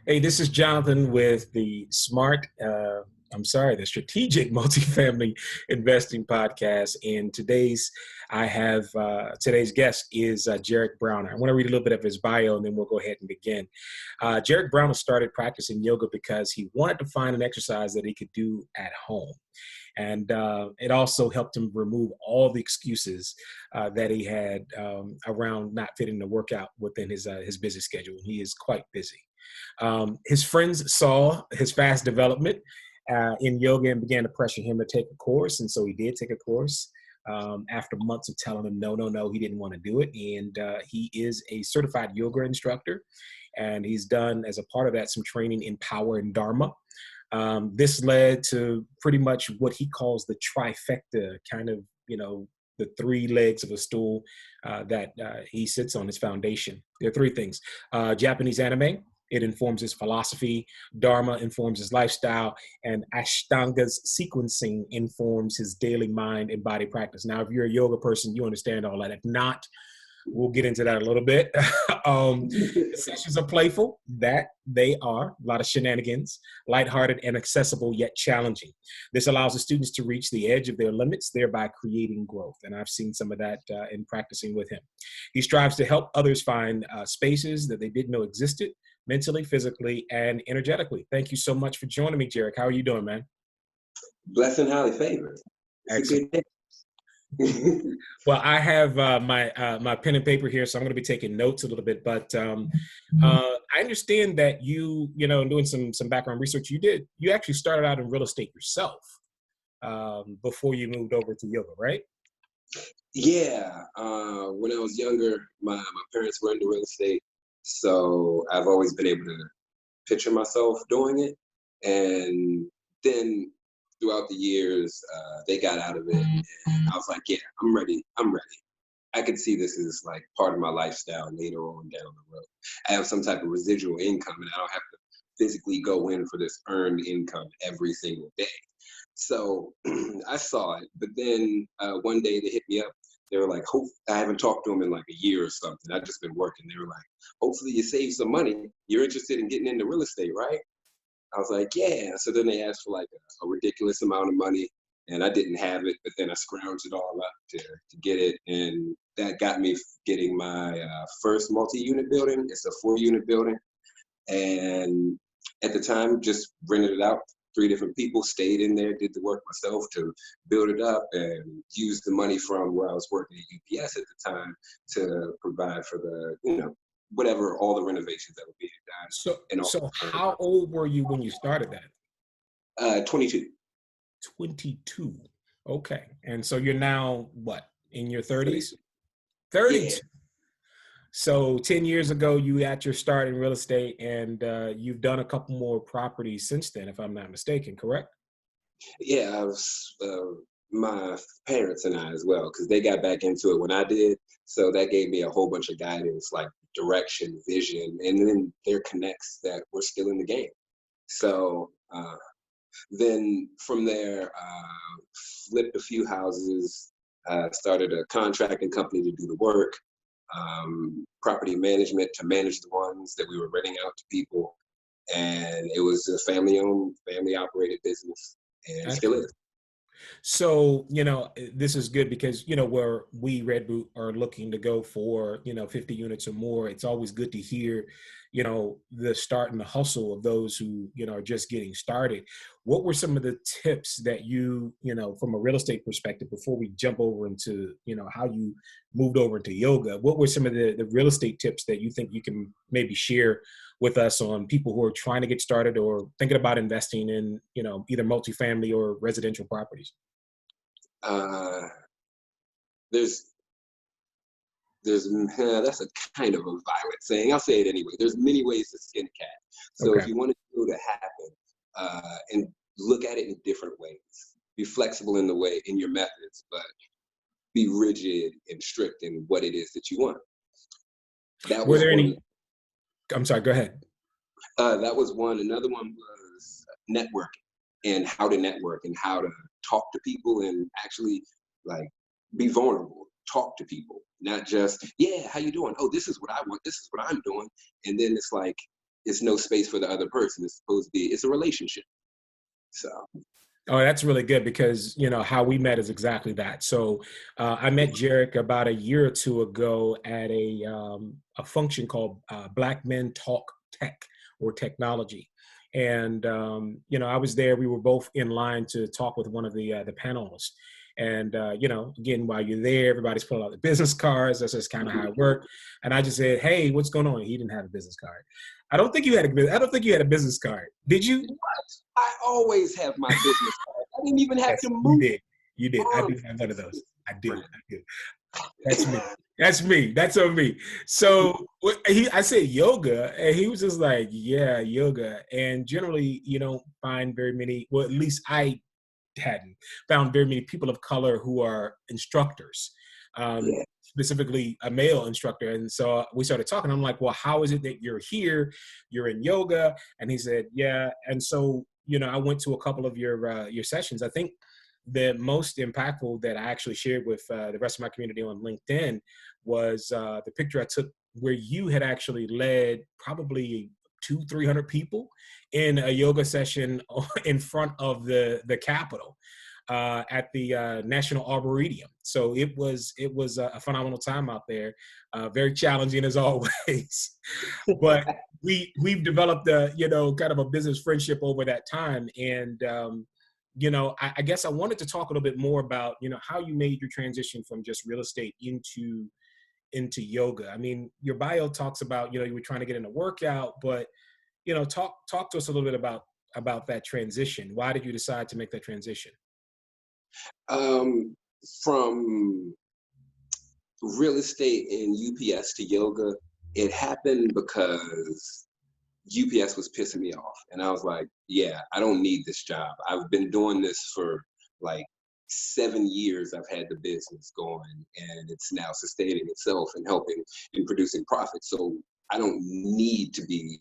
Hey, this is Jonathan with the the Strategic Multifamily Investing Podcast. And today's guest is Jarrick Browner. I want to read a little bit of his bio and then we'll go ahead and begin. Jarrick Browner started practicing yoga because he wanted to find an exercise that he could do at home. And it also helped him remove all the excuses that he had around not fitting the workout within his busy schedule. He is quite busy. His friends saw his fast development in yoga and began to pressure him to take a course. And so he did take a course after months of telling him, no, he didn't want to do it. And he is a certified yoga instructor. And he's done, as a part of that, some training in Power and Dharma. This led to pretty much what he calls the trifecta, kind of, the three legs of a stool that he sits on, his foundation. There are three things. Japanese anime, it informs his philosophy. Dharma informs his lifestyle. And Ashtanga's sequencing informs his daily mind and body practice. Now, if you're a yoga person, you understand all that. If not, we'll get into that a little bit. The sessions are playful, that they are, a lot of shenanigans, lighthearted and accessible yet challenging. This allows the students to reach the edge of their limits, thereby creating growth. And I've seen some of that in practicing with him. He strives to help others find spaces that they didn't know existed, mentally, physically, and energetically. Thank you so much for joining me, Jarrick. How are you doing, man? Blessed and highly favored. Excellent. Well, I have my pen and paper here, so I'm going to be taking notes a little bit. But I understand that doing some background research, you actually started out in real estate yourself before you moved over to yoga, right? Yeah. When I was younger, my parents were into real estate, so I've always been able to picture myself doing it. And then throughout the years, they got out of it, and I was like, yeah, I'm ready. I could see this as like part of my lifestyle later on down the road. I have some type of residual income, and I don't have to physically go in for this earned income every single day. So I saw it, but then one day they hit me up. They were like, I haven't talked to them in like a year or something. I've just been working. They were like, hopefully you save some money. You're interested in getting into real estate, right? I was like, yeah. So then they asked for like a ridiculous amount of money, and I didn't have it, but then I scrounged it all up to get it. And that got me getting my first multi-unit building. It's a 4-unit building. And at the time, just rented it out. 3 different people, stayed in there, did the work myself to build it up, and used the money from where I was working at UPS at the time to provide for the, whatever, all the renovations that were being done. So how old were you when you started that? 22. 22. Okay. And so you're now what, in your 30s? 32. Yeah. So 10 years ago, you got your start in real estate, and you've done a couple more properties since then, if I'm not mistaken, correct? Yeah, I was, my parents and I as well, because they got back into it when I did. So that gave me a whole bunch of guidance, like direction, vision, and then there connects that we're still in the game. So then from there, flipped a few houses, started a contracting company to do the work. Property management to manage the ones that we were renting out to people. And it was a family-owned, family-operated business, and still is. So, this is good because, where we Red Boot are looking to go for, 50 units or more, it's always good to hear, the start and the hustle of those who, are just getting started. What were some of the tips that you, from a real estate perspective, before we jump over into, how you moved over into yoga, what were some of the real estate tips that you think you can maybe share with us on people who are trying to get started or thinking about investing in, either multifamily or residential properties? That's a kind of a violent saying. I'll say it anyway. There's many ways to skin a cat. So If you want to happen, and look at it in different ways, be flexible in your methods, but be rigid and strict in what it is that you want. Were there any? I'm sorry, go ahead. That was one. Another one was networking, and how to network and how to talk to people and actually like be vulnerable, talk to people, not just, yeah, how you doing? Oh, this is what I want. This is what I'm doing. And then it's like, it's no space for the other person. It's supposed to be, it's a relationship. So. Oh, that's really good because, how we met is exactly that. So I met Jarrick about a year or two ago at a function called Black Men Talk Tech or Technology. And, I was there. We were both in line to talk with one of the panelists. And, again, while you're there, everybody's pulling out the business cards. That's just kind of how it worked. And I just said, hey, what's going on? He didn't have a business card. I don't think you had a business card. Did you? What? I always have my business card. I didn't even have to move. You did. I do have one of those. I do. That's me. That's on me. So I said yoga, and he was just like, yeah, yoga. And generally, you don't find very many, well, at least I hadn't found very many people of color who are instructors. Specifically a male instructor. And so we started talking. I'm like, well, how is it that you're here? You're in yoga. And he said, yeah. And so, I went to a couple of your sessions. I think the most impactful that I actually shared with the rest of my community on LinkedIn was the picture I took where you had actually led probably 200-300 people in a yoga session in front of the Capitol. At the National Arboretum. So it was a phenomenal time out there, very challenging as always. But we've developed kind of a business friendship over that time. And, I guess I wanted to talk a little bit more about, how you made your transition from just real estate into yoga. I mean, your bio talks about, you were trying to get in a workout, but, talk to us a little bit about that transition. Why did you decide to make that transition? From real estate and UPS to yoga, it happened because UPS was pissing me off. And I was like, yeah, I don't need this job. I've been doing this for like 7 years. I've had the business going and it's now sustaining itself and helping and producing profit. So I don't need to be,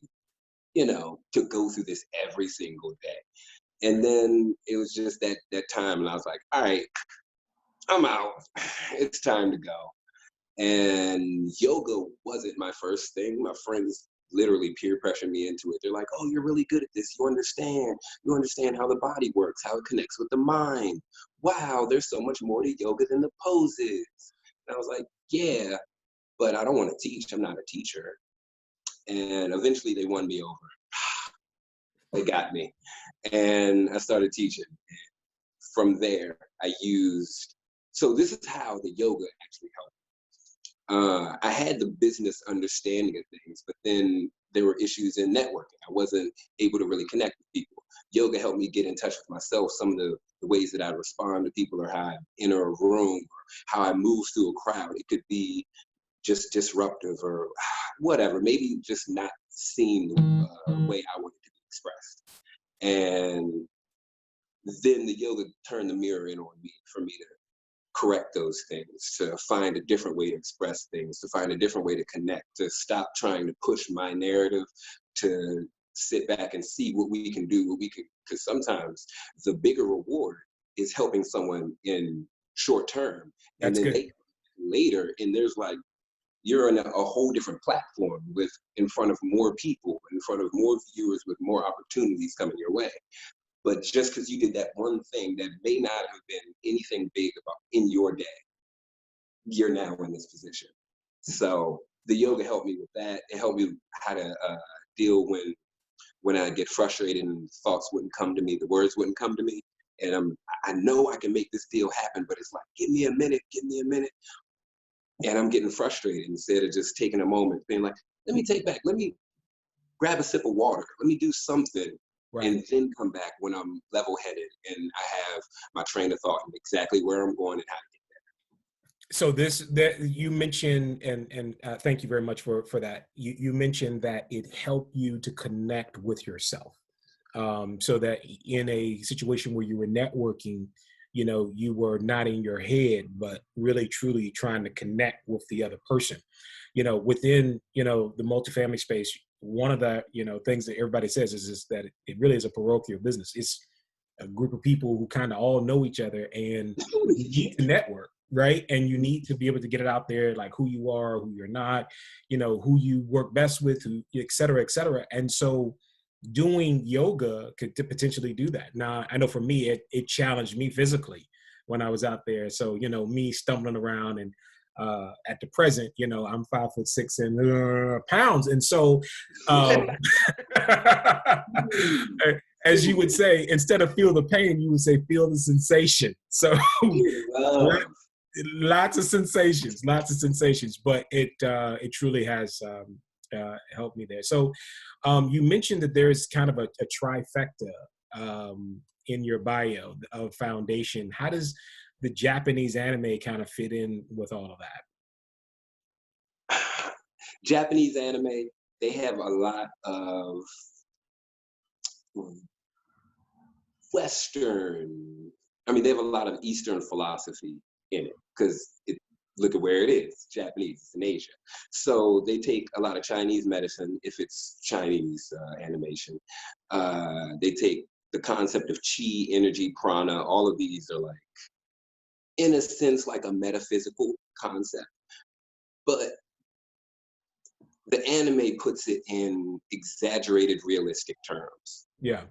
to go through this every single day. And then it was just that time, and I was like, all right, I'm out. It's time to go. And yoga wasn't my first thing. My friends literally peer pressured me into it. They're like, oh, you're really good at this. You understand how the body works, how it connects with the mind. Wow, there's so much more to yoga than the poses. And I was like, yeah, but I don't want to teach. I'm not a teacher. And eventually they won me over. They got me. And I started teaching. From there, so this is how the yoga actually helped. I had the business understanding of things, but then there were issues in networking. I wasn't able to really connect with people. Yoga helped me get in touch with myself. Some of the ways that I respond to people or how I enter a room or how I move through a crowd. It could be just disruptive or whatever, maybe just not seen the way I wanted to be expressed. And then the yoga turned the mirror in on me for me to correct those things, to find a different way to express things, to find a different way to connect, to stop trying to push my narrative, to sit back and see what we can do, because sometimes the bigger reward is helping someone in short term. That's and then good. Later, and there's like, you're on a whole different platform in front of more people, in front of more viewers with more opportunities coming your way. But just because you did that one thing that may not have been anything big about in your day, you're now in this position. So the yoga helped me with that. It helped me how to deal when I get frustrated and thoughts wouldn't come to me, the words wouldn't come to me. And I know I can make this deal happen, but it's like, give me a minute. And I'm getting frustrated instead of just taking a moment, being like, let me grab a sip of water. Let me do something. Right. And then come back when I'm level-headed and I have my train of thought and exactly where I'm going and how to get there. So that you mentioned, and thank you very much for that. You mentioned that it helped you to connect with yourself, so that in a situation where you were networking, you were not in your head, but really truly trying to connect with the other person. Within the multifamily space, one of the things that everybody says is that it really is a parochial business. It's a group of people who kind of all know each other and you need to network. right? And you need to be able to get it out there, like who you are, who you're not, who you work best with, who, et cetera, et cetera. And so doing yoga could potentially do that. Now, I know for me, it challenged me physically when I was out there. So, me stumbling around and at the present, I'm 5'6" and pounds. And so, as you would say, instead of feel the pain, you would say, feel the sensation. So lots of sensations, but it truly has helped me there. So you mentioned that there's kind of a trifecta in your bio of foundation. How does the Japanese anime kind of fit in with all of that? Japanese anime, they have a lot of Western, they have a lot of Eastern philosophy in it, because look at where it is, Japanese, it's in Asia. So they take a lot of Chinese medicine, if it's Chinese animation. They take the concept of chi, energy, prana, all of these are like, in a sense, like a metaphysical concept. But the anime puts it in exaggerated, realistic terms. Yeah.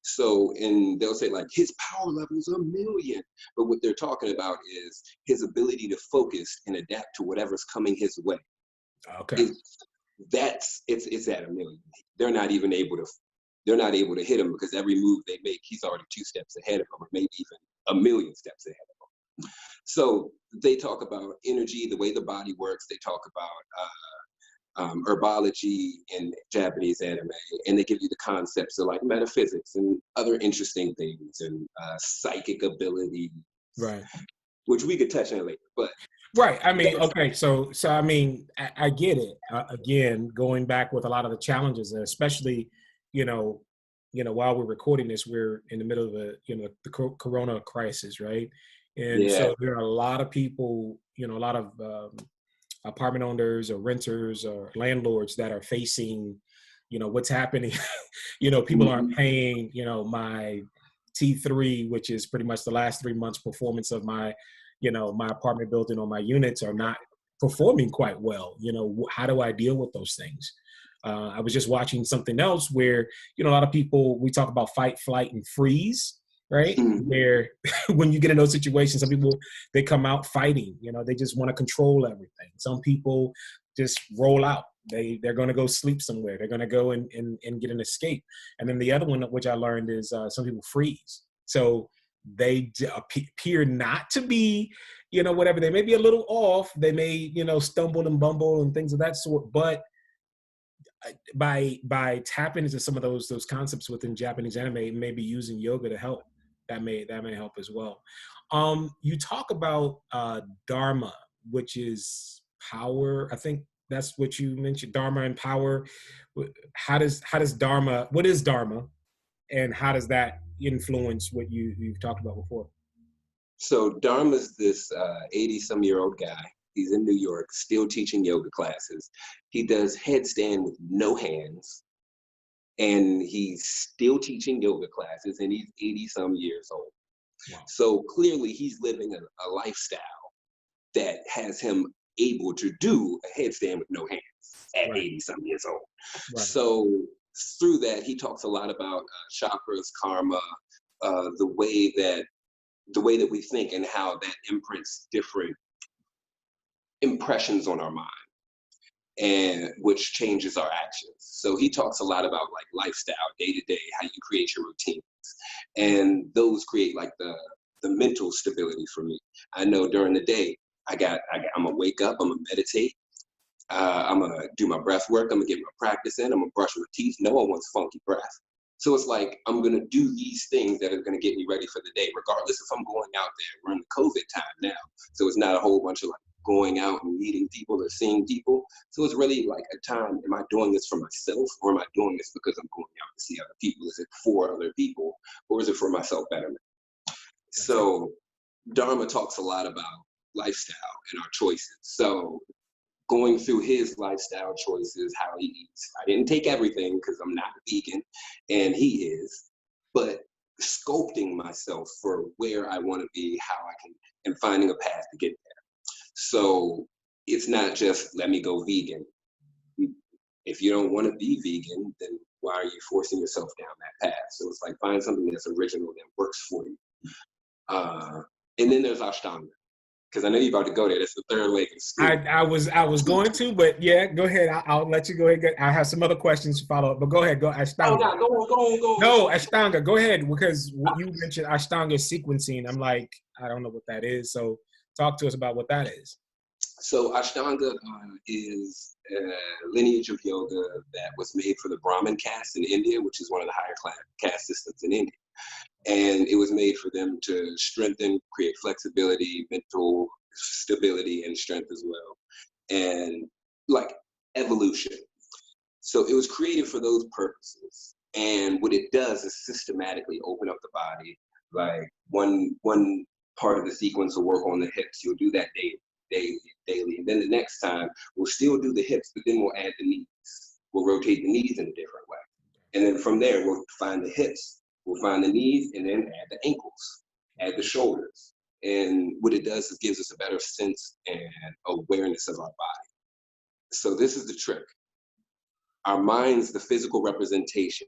So they'll say like, his power level is 1 million. But what they're talking about is his ability to focus and adapt to whatever's coming his way. Okay. It's at 1 million. They're not able to hit him, because every move they make, he's already 2 steps ahead of them, or maybe even 1 million steps ahead of them. So they talk about energy, the way the body works. They talk about herbology in Japanese anime, and they give you the concepts of like metaphysics and other interesting things, and psychic ability, right? Which we could touch on later, but right. Okay. So I get it. Again, going back with a lot of the challenges, and especially, while we're recording this, we're in the middle of the Corona crisis, right? And so there are a lot of people, a lot of apartment owners or renters or landlords that are facing, what's happening. People aren't paying, my T3, which is pretty much the last 3 months performance of my, my apartment building, or my units are not performing quite well. How do I deal with those things? I was just watching something else where, a lot of people, we talk about fight, flight, and freeze, right? Where when you get in those situations, some people, they come out fighting, they just want to control everything. Some people just roll out. They're going to go sleep somewhere. They're going to go and get an escape. And then the other one, which I learned, is some people freeze. So they appear not to be, whatever. They may be a little off. They may, stumble and bumble and things of that sort. But by tapping into some of those concepts within Japanese anime, maybe using yoga to help, that may help as well. You talk about Dharma, which is power. I think that's what you mentioned, Dharma and power. How does Dharma, what is Dharma, and how does that influence what you've talked about before? So Dharma's this 80-some-year-old guy. He's in New York, still teaching yoga classes. He does headstand with no hands, and he's still teaching yoga classes, and he's 80-some years old. Wow. So clearly he's living a lifestyle that has him able to do a headstand with no hands at 80-some years old. Right. So through that, he talks a lot about chakras, karma, the way that we think, and how that imprints different impressions on our mind, and which changes our actions. So he talks a lot about like lifestyle, day to day, how you create your routines, and those create like the mental stability for me. I know during the day, I'm gonna wake up, I'm gonna meditate, I'm gonna do my breath work, I'm gonna get my practice in, I'm gonna brush my teeth. No one wants funky breath. So it's like, I'm gonna do these things that are gonna get me ready for the day, regardless if I'm going out there. We're in the COVID time now, so it's not a whole bunch of like going out and meeting people or seeing people. So it's really like a time, am I doing this for myself, or am I doing this because I'm going out to see other people? Is it for other people, or is it for myself betterment? So Dharma talks a lot about lifestyle and our choices. So going through his lifestyle choices, how he eats. I didn't take everything because I'm not vegan, and he is. But sculpting myself for where I want to be, how I can, and finding a path to get there. So it's not just let me go vegan. If you don't want to be vegan, then why are you forcing yourself down that path? So it's like find something that's original that works for you. And then there's Ashtanga, because I know you're about to go there. That's the third leg of the stool. I was going to, but yeah, go ahead. I'll let you go ahead. I have some other questions to follow up, but go ahead. Go Ashtanga. Oh, no, go on. No, Ashtanga. Go ahead, because you mentioned Ashtanga sequencing. I'm like, I don't know what that is. So talk to us about what that is. So Ashtanga is a lineage of yoga that was made for the Brahmin caste in India, which is one of the higher class caste systems in India. And it was made for them to strengthen, create flexibility, mental stability, and strength as well. And like evolution. So it was created for those purposes. And what it does is systematically open up the body. Like one part of the sequence will work on the hips. You'll do that daily. And then the next time we'll still do the hips, but then we'll add the knees. We'll rotate the knees in a different way. And then from there, we'll find the hips, we'll find the knees, and then add the ankles, add the shoulders. And what it does is gives us a better sense and awareness of our body. So this is the trick. Our mind's the physical representation.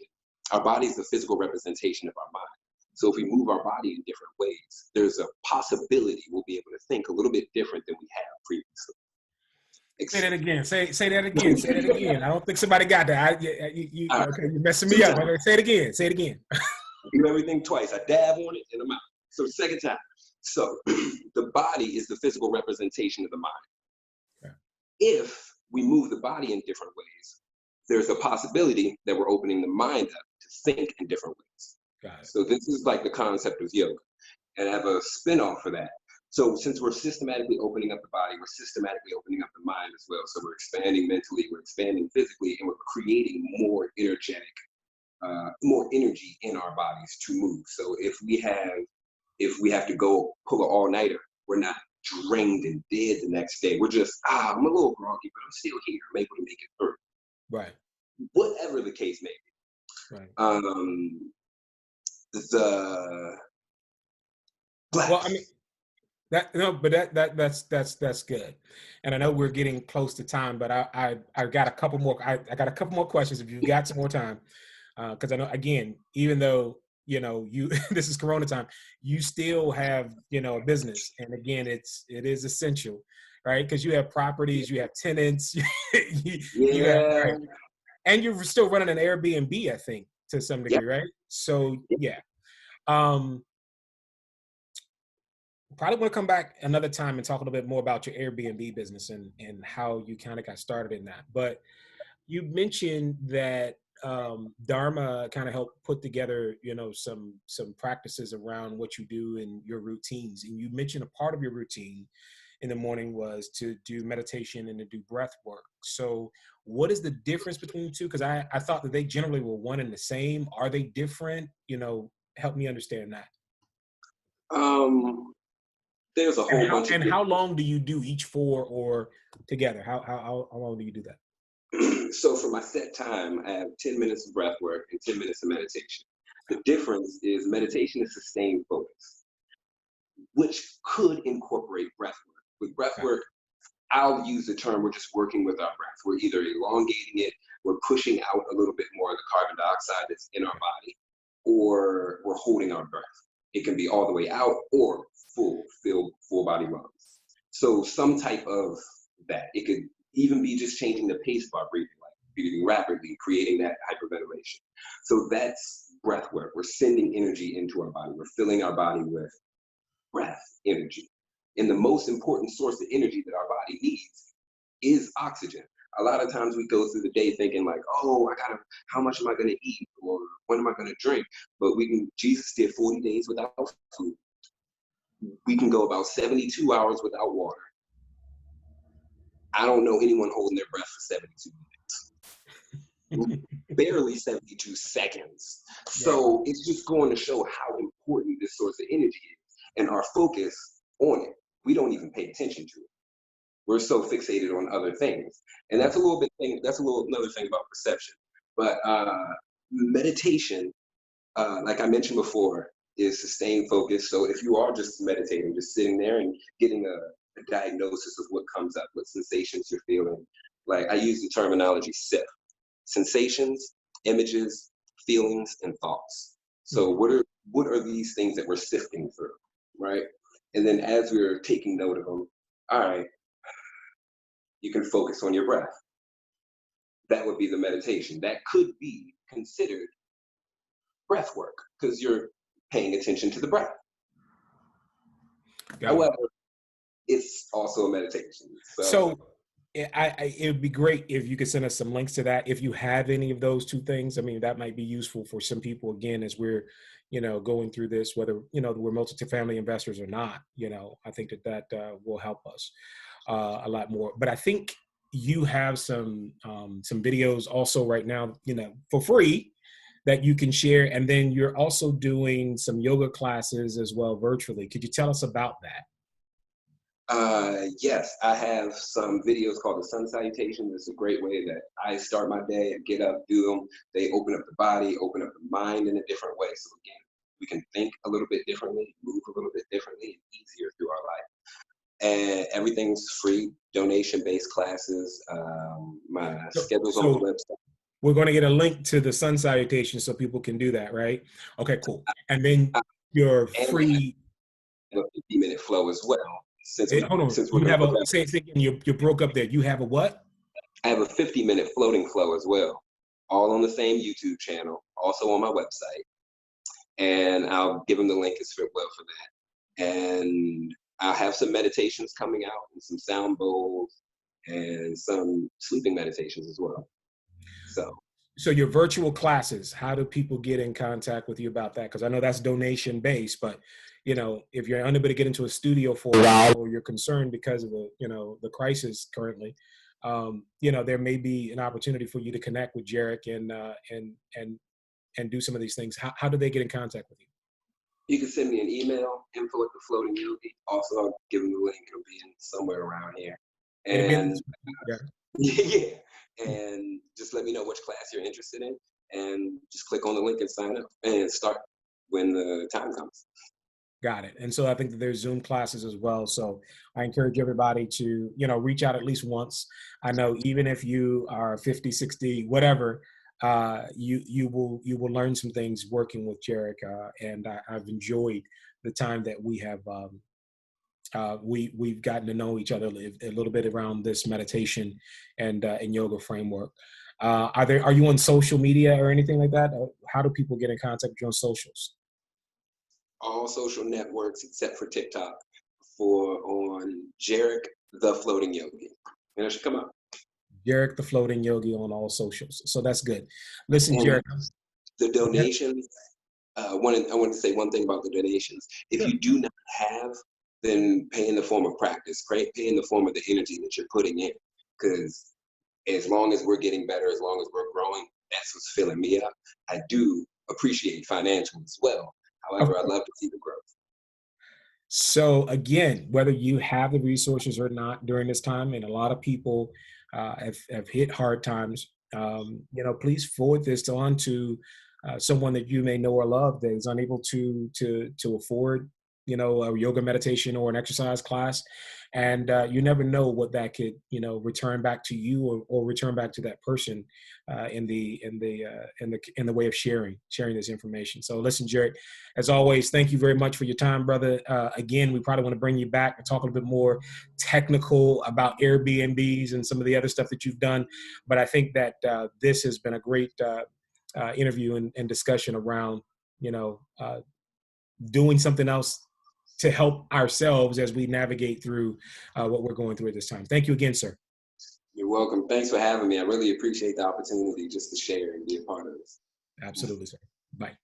Our body's the physical representation of our mind. So if we move our body in different ways, there's a possibility we'll be able to think a little bit different than we have previously. Say that again. Say that again. Say that again. I don't think somebody got that. You're messing me up. Say it again. Say it again. Do everything twice. I dab on it and I'm out. So second time. So the body is the physical representation of the mind. Okay. If we move the body in different ways, there's a possibility that we're opening the mind up to think in different ways. Got it. So this is like the concept of yoga. And I have a spin-off for that. So since we're systematically opening up the body, we're systematically opening up the mind as well. So we're expanding mentally, we're expanding physically, and we're creating more energetic, more energy in our bodies to move. So if we have to go pull an all-nighter, we're not drained and dead the next day. We're just, I'm a little groggy, but I'm still here. I'm able to make it through. Right. Whatever the case may be. Right. Well, I mean, that's good. And I know we're getting close to time, but I got a couple more. I got a couple more questions if you've got some more time, because I know, again, even though you this is Corona time, you still have a business, and again, it is essential, right? Because you have properties, you have tenants, you have, right? And you're still running an Airbnb, I think, to some degree, right? So yeah. Probably want to come back another time and talk a little bit more about your Airbnb business and how you kind of got started in that. But you mentioned that Dharma kind of helped put together, some practices around what you do and your routines. And you mentioned a part of your routine in the morning was to do meditation and to do breath work. So what is the difference between the two? Because I thought that they generally were one and the same. Are they different? Help me understand that. There's a whole bunch. And how long do you do each for or together? How long do you do that? So for my set time, I have 10 minutes of breath work and 10 minutes of meditation. The difference is meditation is sustained focus, which could incorporate breath work. With breath work, I'll use the term we're just working with our breath. We're either elongating it, we're pushing out a little bit more of the carbon dioxide that's in our body, or we're holding our breath. It can be all the way out or full body runs. So some type of that. It could even be just changing the pace of our breathing, like breathing rapidly, creating that hyperventilation. So that's breath work. We're sending energy into our body. We're filling our body with breath energy. And the most important source of energy that our body needs is oxygen. A lot of times we go through the day thinking like, how much am I going to eat? Or when am I going to drink? But Jesus did 40 days without food. We can go about 72 hours without water. I don't know anyone holding their breath for 72 minutes. Barely 72 seconds. So it's just going to show how important this source of energy is and our focus on it. We don't even pay attention to it. We're so fixated on other things. And that's another thing about perception. But meditation like I mentioned before, is sustained focus. So if you are just meditating, just sitting there and getting a diagnosis of what comes up, what sensations you're feeling. Like I use the terminology SIF: sensations, images, feelings, and thoughts. So what are these things that we're sifting through, right? And then as we're taking note of them, all right, you can focus on your breath. That would be the meditation. That could be considered breath work because you're paying attention to the breath. However, it's also a meditation. So it would be great if you could send us some links to that. If you have any of those two things, I mean, that might be useful for some people, again, as we're, going through this, whether, we're multifamily investors or not, I think that will help us a lot more. But I think you have some videos also right now, for free that you can share. And then you're also doing some yoga classes as well virtually. Could you tell us about that? Yes, I have some videos called the sun salutations. It's a great way that I start my day. I get up, do them. They open up the body, open up the mind in a different way. So again, we can think a little bit differently, move a little bit differently, and easier through our life. And everything's free, donation-based classes. My schedule's on the website. We're going to get a link to the sun salutation so people can do that, right? Okay, cool. And then your free... a 50-minute flow as well. Hold on. Say again. You broke up there. You have a what? I have a 50-minute floating flow as well, all on the same YouTube channel, also on my website. And I'll give them the link as well for that. And I'll have some meditations coming out and some sound bowls and some sleeping meditations as well. So your virtual classes, how do people get in contact with you about that? Because I know that's donation based, but if you're unable to get into a studio for a while, or you're concerned because of the crisis currently, there may be an opportunity for you to connect with Jarrick and do some of these things. How do they get in contact with you? You can send me an email, info@thefloatingyogi. Also, I'll give them the link. It'll be in somewhere around here. And yeah. And just let me know which class you're interested in, and just click on the link and sign up and start when the time comes. Got it. And so I think that there's Zoom classes as well. So I encourage everybody to, reach out at least once. I know even if you are 50, 60, whatever, you will learn some things working with Jarrick. And I've enjoyed the time that we have, we've gotten to know each other a little bit around this meditation and yoga framework. Are you on social media or anything like that? How do people get in contact with you on socials? All social networks except for TikTok on Jarrick the Floating Yogi. And it should come up. Jarrick the Floating Yogi on all socials. So that's good. Listen, and Jarrick. The donations, I wanted to say one thing about the donations. If you do not have, then pay in the form of practice. Pay in the form of the energy that you're putting in. Because as long as we're getting better, as long as we're growing, that's what's filling me up. I do appreciate financial as well. However, I love to see the growth. So again, whether you have the resources or not during this time, and a lot of people have hit hard times, please forward this on to someone that you may know or love that is unable to afford, a yoga meditation or an exercise class. And you never know what that could, return back to you or return back to that person in the way of sharing this information. So listen, Jarrick, as always, thank you very much for your time, brother. Again, we probably want to bring you back and talk a little bit more technical about Airbnbs and some of the other stuff that you've done. But I think that this has been a great interview and discussion around, doing something else to help ourselves as we navigate through what we're going through at this time. Thank you again, sir. You're welcome. Thanks for having me. I really appreciate the opportunity just to share and be a part of this. Absolutely, sir. Bye.